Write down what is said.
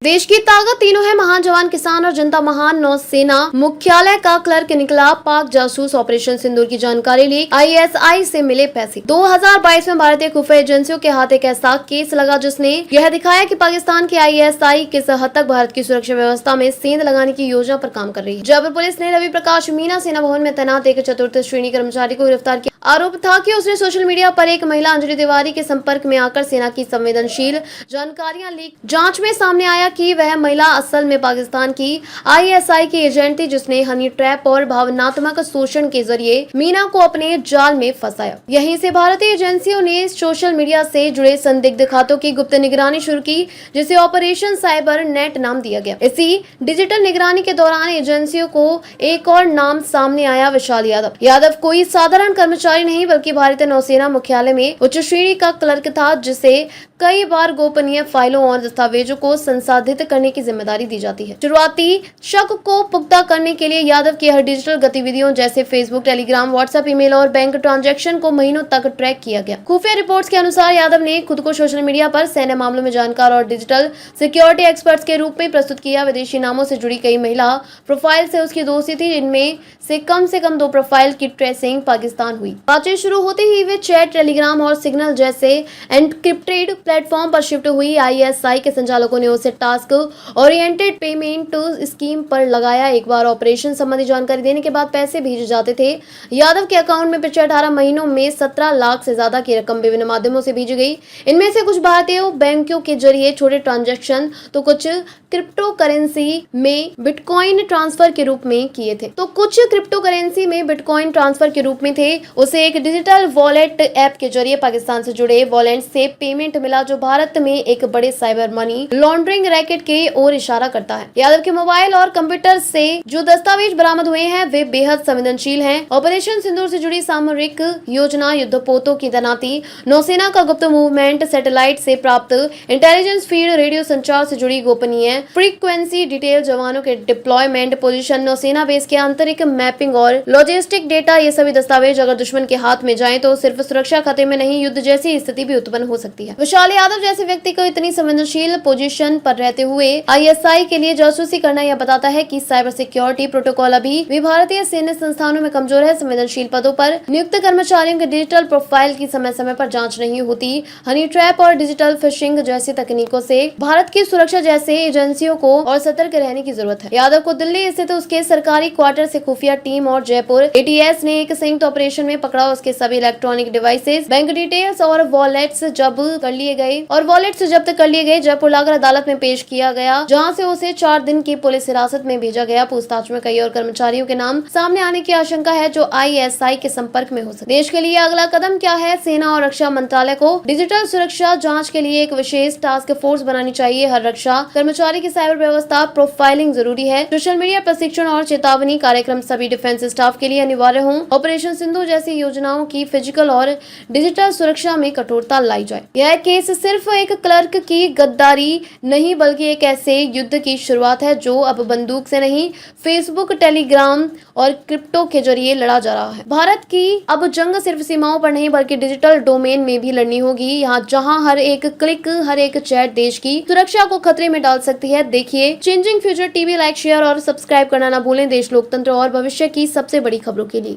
देश की ताकत तीनों है, महान जवान, किसान और जनता। महान नौसेना मुख्यालय का क्लर्क निकला पाक जासूस। ऑपरेशन सिंदूर की जानकारी ली, आईएसआई से मिले पैसे। 2022 में भारतीय खुफिया एजेंसियों के हाथ एक ऐसा केस लगा जिसने यह दिखाया कि पाकिस्तान की आईएसआई किस हद तक भारत की सुरक्षा व्यवस्था में सेंध लगाने की योजना पर काम कर रही है। जयपुर पुलिस ने रवि प्रकाश मीना सेना भवन में तैनात एक चतुर्थ श्रेणी कर्मचारी को गिरफ्तार किया। आरोप था कि उसने सोशल मीडिया पर एक महिला अंजलि तिवारी के संपर्क में आकर सेना की संवेदनशील जानकारियां लीक। जांच में सामने आया कि वह महिला असल में पाकिस्तान की आईएसआई की एजेंट थी, जिसने हनी ट्रैप और भावनात्मक शोषण के जरिए मीना को अपने जाल में फंसाया। यहीं से भारतीय एजेंसियों ने सोशल मीडिया से जुड़े संदिग्ध खातों की गुप्त निगरानी शुरू की, जिसे ऑपरेशन साइबर नेट नाम दिया गया। इसी डिजिटल निगरानी के दौरान एजेंसियों को एक और नाम सामने आया, विशाल यादव। यादव कोई साधारण कर्मचारी नहीं बल्कि भारतीय नौसेना मुख्यालय में उच्च श्रेणी का क्लर्क था, जिसे कई बार गोपनीय फाइलों और दस्तावेजों को संसाधित करने की जिम्मेदारी दी जाती है। शुरुआती शक को पुख्ता करने के लिए यादव की हर डिजिटल गतिविधियों जैसे फेसबुक, टेलीग्राम, व्हाट्सएप, ईमेल और बैंक ट्रांजैक्शन को महीनों तक ट्रैक किया गया। खुफिया रिपोर्ट्स के अनुसार यादव ने खुद को सोशल मीडिया पर सैन्य मामलों में जानकार और डिजिटल सिक्योरिटी एक्सपर्ट्स के रूप में प्रस्तुत किया। विदेशी नामों से जुड़ी कई महिला प्रोफाइल से उसकी दोस्ती थी, जिनमें से कम 2 प्रोफाइल की ट्रेसिंग पाकिस्तान हुई। बातचीत शुरू होते ही वे चैट, टेलीग्राम और सिग्नल जैसे एनक्रिप्टेड प्लेटफॉर्म पर शिफ्ट हुई। आईएसआई के संचालकों ने उसे टास्क ओरिएंटेड पेमेंट स्कीम पर लगाया। एक बार ऑपरेशन संबंधी जानकारी देने के बाद पैसे भेजे जाते थे। यादव के अकाउंट में पिछले 18 महीनों में 17 लाख से ज्यादा की रकम विभिन्न माध्यमों से भेजी गई। इनमें से कुछ भारतीय बैंकों के जरिए छोटे ट्रांजैक्शन तो कुछ क्रिप्टो करेंसी में बिटकॉइन ट्रांसफर के रूप में किए थे उसे एक डिजिटल वॉलेट ऐप के जरिए पाकिस्तान से जुड़े वॉलेट से पेमेंट मिला, जो भारत में एक बड़े साइबर मनी लॉन्ड्रिंग रैकेट के ओर इशारा करता है। यादव के मोबाइल और कंप्यूटर से जो दस्तावेज बरामद हुए हैं वे बेहद संवेदनशील हैं। ऑपरेशन सिंदूर से जुड़ी सामरिक योजना, युद्धपोतों की तैनाती, नौसेना का गुप्त मूवमेंट, सैटेलाइट से प्राप्त इंटेलिजेंस फीड, रेडियो संचार से जुड़ी गोपनीय फ्रीक्वेंसी डिटेल, जवानों के डिप्लॉयमेंट पोजीशन, नौसेना बेस के आंतरिक मैपिंग और लॉजिस्टिक डेटा, ये सभी दस्तावेज अगर दुश्मन के हाथ में जाएं तो सिर्फ सुरक्षा खतरे में नहीं, युद्ध जैसी स्थिति भी उत्पन्न हो सकती है। विशाल यादव जैसे व्यक्ति को इतनी संवेदनशील पोजीशन पर रहते हुए आईएसआई के लिए जासूसी करना यह बताता है कि साइबर सिक्योरिटी प्रोटोकॉल अभी भी भारतीय सैन्य संस्थानों में कमजोर है। संवेदनशील पदों पर नियुक्त कर्मचारियों के डिजिटल प्रोफाइल की समय पर जाँच नहीं होती। हनी ट्रैप और डिजिटल फिशिंग जैसी तकनीकों से भारत की सुरक्षा जैसे एजेंसियों को और सतर्क रहने की जरूरत है। यादव को दिल्ली स्थित उसके सरकारी क्वार्टर से खुफिया टीम और जयपुर एटीएस ने एक संयुक्त ऑपरेशन में पकड़ा। उसके सभी इलेक्ट्रॉनिक डिवाइसेस, बैंक डिटेल्स और वॉलेट्स जब्त कर लिए गए। जयपुर लाकर अदालत में पेश किया गया, जहां से उसे 4 दिन की पुलिस हिरासत में भेजा गया। पूछताछ में कई और कर्मचारियों के नाम सामने आने की आशंका है जो आईएसआई के संपर्क में हो सकते। देश के लिए अगला कदम क्या है? सेना और रक्षा मंत्रालय को डिजिटल सुरक्षा जाँच के लिए एक विशेष टास्क फोर्स बनानी चाहिए। हर रक्षा कर्मचारी की साइबर व्यवस्था प्रोफाइलिंग जरूरी है। सोशल मीडिया प्रशिक्षण और चेतावनी कार्यक्रम सभी डिफेंस स्टाफ के लिए अनिवार्य हों। ऑपरेशन सिंधु जैसी योजनाओं की फिजिकल और डिजिटल सुरक्षा में कठोरता लाई जाए। यह केस सिर्फ एक क्लर्क की गद्दारी नहीं बल्कि एक ऐसे युद्ध की शुरुआत है जो अब बंदूक से नहीं, फेसबुक, टेलीग्राम और क्रिप्टो के जरिए लड़ा जा रहा है। भारत की अब जंग सिर्फ सीमाओं पर नहीं बल्कि डिजिटल डोमेन में भी लड़नी होगी, यहाँ जहाँ हर एक क्लिक, हर एक चैट देश की सुरक्षा को खतरे में डाल सकती है। देखिए changing future TV, like, share और सब्सक्राइब करना ना भूलें। देश, लोकतंत्र और भविष्य की सबसे बड़ी खबरों के लिए।